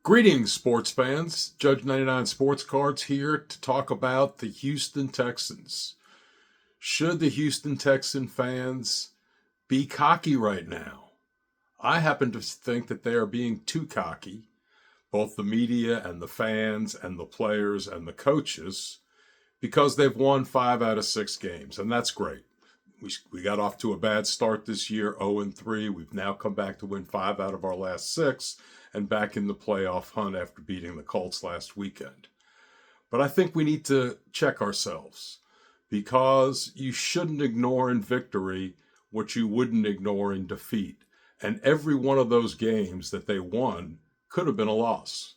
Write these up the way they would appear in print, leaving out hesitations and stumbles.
Greetings, sports fans. Judge 99 Sports Cards here to talk about the Houston Texans. Should the Houston Texan fans be cocky right now? I happen to think that they are being too cocky, both the media and the fans and the players and the coaches, because they've won 5 out of 6 games, and that's great. We got off to a bad start this year, 0-3. We've now come back to win 5 out of our last 6 and back in the playoff hunt after beating the Colts last weekend. But I think we need to check ourselves because you shouldn't ignore in victory what you wouldn't ignore in defeat. And every one of those games that they won could have been a loss.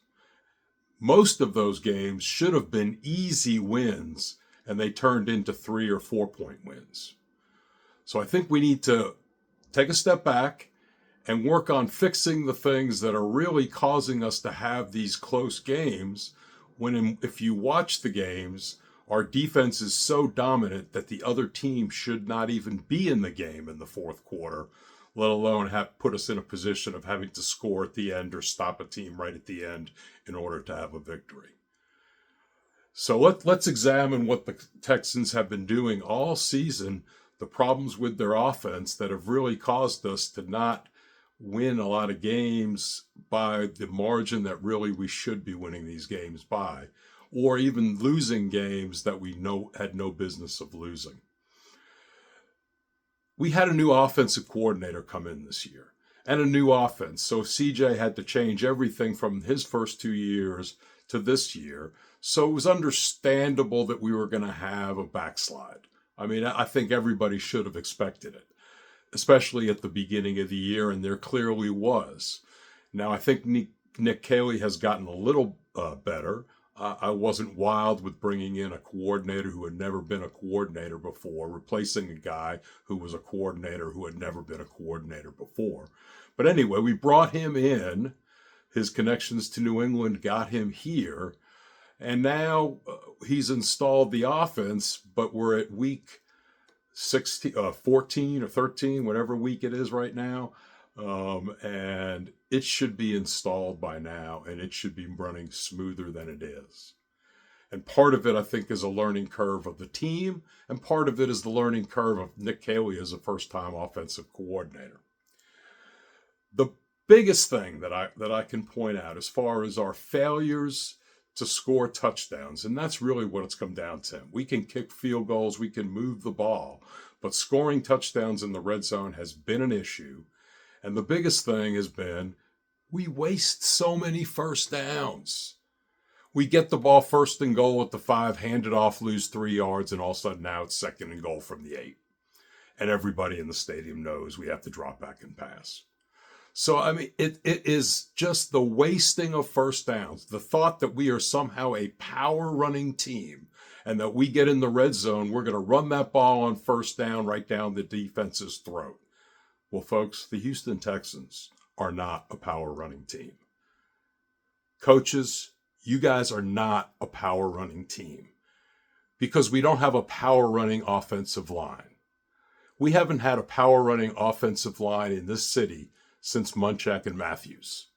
Most of those games should have been easy wins, and they turned into 3 or 4 point wins. So I think we need to take a step back and work on fixing the things that are really causing us to have these close games when, if you watch the games, our defense is so dominant that the other team should not even be in the game in the fourth quarter, let alone put us in a position of having to score at the end or stop a team right at the end in order to have a victory. So let's examine what the Texans have been doing all season, the problems with their offense that have really caused us to not win a lot of games by the margin that really we should be winning these games by, or even losing games that we had no business of losing. We had a new offensive coordinator come in this year and a new offense. So CJ had to change everything from his first 2 years to this year. So it was understandable that we were going to have a backslide. I mean, I think everybody should have expected it, especially at the beginning of the year, and there clearly was. Now, I think Nick Caley has gotten a little better. I wasn't wild with bringing in a coordinator who had never been a coordinator before, replacing a guy who was a coordinator who had never been a coordinator before. But anyway, we brought him in. His connections to New England got him here. And now he's installed the offense, but we're at week 14 or 13, whatever week it is right now. And it should be installed by now, and it should be running smoother than it is. And part of it, I think, is a learning curve of the team, and part of it is the learning curve of Nick Caley as a first-time offensive coordinator. The biggest thing that I can point out as far as our failures to score touchdowns, and that's really what it's come down to. We can kick field goals, we can move the ball, but scoring touchdowns in the red zone has been an issue. And the biggest thing has been we waste so many first downs. We get the ball first and goal at the 5, hand it off, lose 3 yards, and all of a sudden now it's second and goal from the 8. And everybody in the stadium knows we have to drop back and pass. So, I mean, it is just the wasting of first downs. The thought that we are somehow a power running team and that we get in the red zone, we're going to run that ball on first down right down the defense's throat. Well, folks, the Houston Texans are not a power running team. Coaches, you guys are not a power running team because we don't have a power running offensive line. We haven't had a power running offensive line in this city since Munchak and Matthews.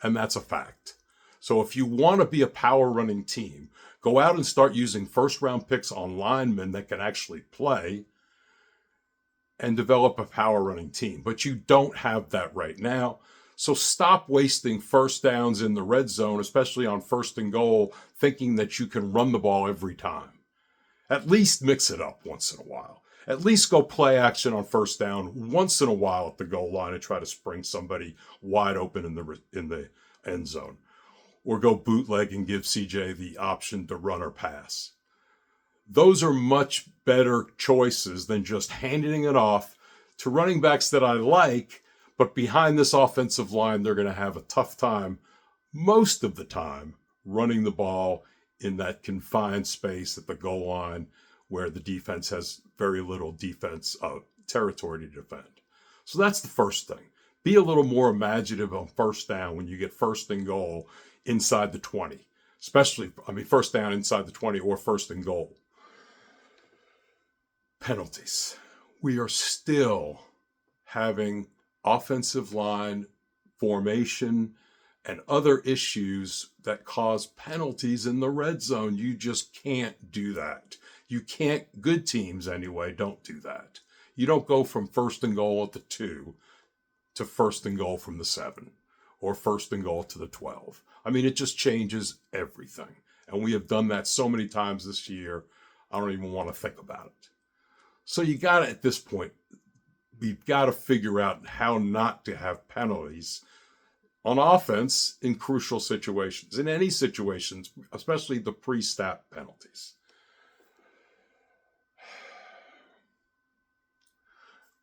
And that's a fact. So if you want to be a power running team, go out and start using first round picks on linemen that can actually play and develop a power running team. But you don't have that right now. So stop wasting first downs in the red zone, especially on first and goal, thinking that you can run the ball every time. At least mix it up once in a while. At least go play action on first down once in a while at the goal line and try to spring somebody wide open in the end zone. Or go bootleg and give CJ the option to run or pass. Those are much better choices than just handing it off to running backs that I like, but behind this offensive line, they're going to have a tough time most of the time running the ball in that confined space at the goal line where the defense has very little defense territory to defend. So that's the first thing. Be a little more imaginative on first down when you get first and goal inside the 20. First down inside the 20 or first and goal. Penalties. We are still having offensive line formation and other issues that cause penalties in the red zone. You just can't do that. You can't, good teams anyway, don't do that. You don't go from first and goal at the 2 to first and goal from the 7 or first and goal to the 12. I mean, it just changes everything. And we have done that so many times this year, I don't even want to think about it. So you got to, at this point, we've got to figure out how not to have penalties on offense in crucial situations, in any situations, especially the pre-snap penalties.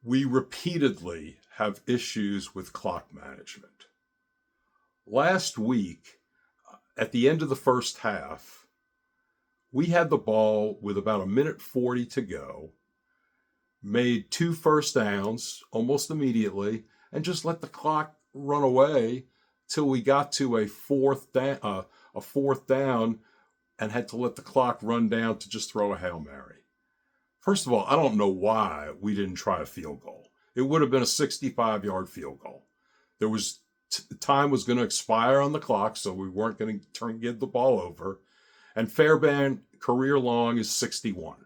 We repeatedly have issues with clock management. Last week, at the end of the first half, we had the ball with about 1:40 to go, made 2 first downs almost immediately, and just let the clock run away till we got to a fourth down and had to let the clock run down to just throw a Hail Mary. First of all, I don't know why we didn't try a field goal. It would have been a 65-yard field goal. There was time was going to expire on the clock, so we weren't going to give the ball over. And Fairbairn career long is 61.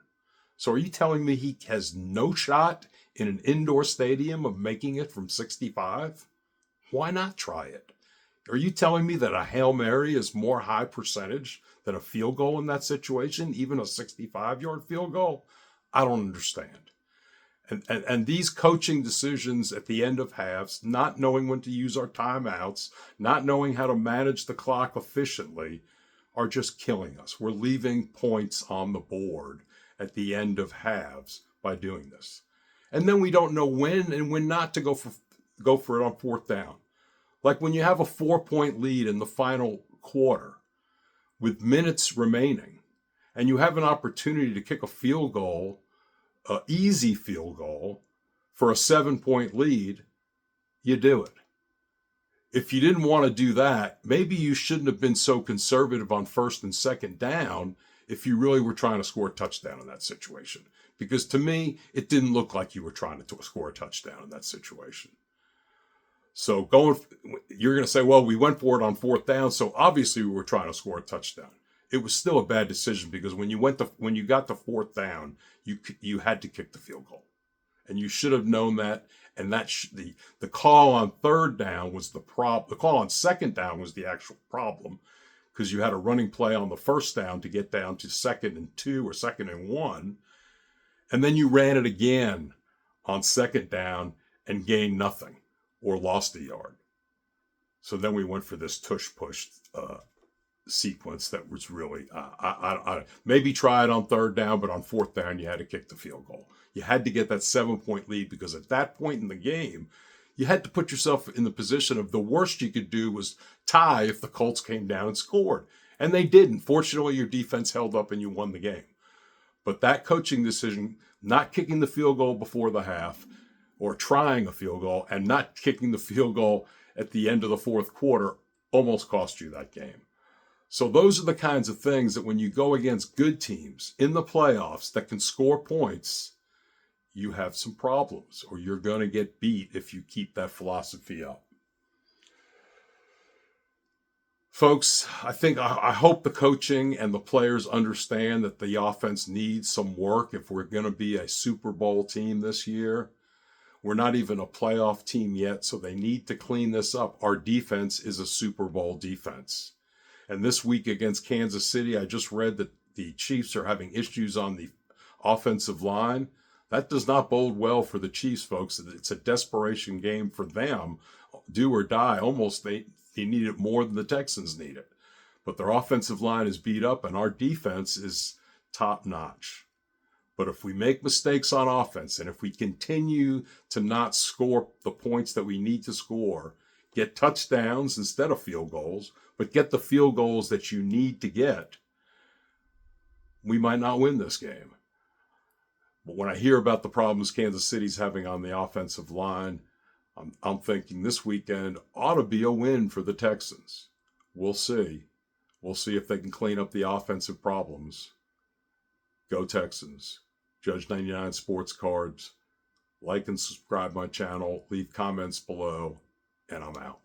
So are you telling me he has no shot in an indoor stadium of making it from 65? Why not try it? Are you telling me that a Hail Mary is more high percentage than a field goal in that situation, even a 65-yard field goal? I don't understand. And these coaching decisions at the end of halves, not knowing when to use our timeouts, not knowing how to manage the clock efficiently, are just killing us. We're leaving points on the board at the end of halves by doing this. And then we don't know when and when not to go for it on fourth down. Like when you have a 4-point lead in the final quarter with minutes remaining, and you have an opportunity to kick a field goal, an easy field goal for a 7-point lead, you do it. If you didn't want to do that, maybe you shouldn't have been so conservative on first and second down if you really were trying to score a touchdown in that situation. Because to me, it didn't look like you were trying to score a touchdown in that situation. So you're going to say, well, we went for it on fourth down, so obviously we were trying to score a touchdown. It was still a bad decision because when you got to fourth down, you had to kick the field goal, and you should have known that. And the call on third down was the problem. The call on second down was the actual problem because you had a running play on the first down to get down to 2nd and 2 or 2nd and 1, and then you ran it again on second down and gained nothing or lost a yard. So then we went for this tush-push sequence that was really, maybe try it on third down, but on fourth down, you had to kick the field goal. You had to get that 7-point lead because at that point in the game, you had to put yourself in the position of the worst you could do was tie if the Colts came down and scored. And they didn't. Fortunately, your defense held up and you won the game. But that coaching decision, not kicking the field goal before the half or trying a field goal and not kicking the field goal at the end of the fourth quarter almost cost you that game. So those are the kinds of things that when you go against good teams in the playoffs that can score points, you have some problems or you're going to get beat if you keep that philosophy up. Folks, I hope the coaching and the players understand that the offense needs some work if we're going to be a Super Bowl team this year. We're not even a playoff team yet, so they need to clean this up. Our defense is a Super Bowl defense. And this week against Kansas City, I just read that the Chiefs are having issues on the offensive line. That does not bode well for the Chiefs, folks. It's a desperation game for them. Do or die. Almost they need it more than the Texans need it. But their offensive line is beat up, and our defense is top-notch. But if we make mistakes on offense, and if we continue to not score the points that we need to score, get touchdowns instead of field goals, but get the field goals that you need to get, we might not win this game. But when I hear about the problems Kansas City's having on the offensive line, I'm thinking this weekend ought to be a win for the Texans. We'll see. We'll see if they can clean up the offensive problems. Go Texans. Judge 99 Sports Cards. Like and subscribe my channel. Leave comments below. And I'm out.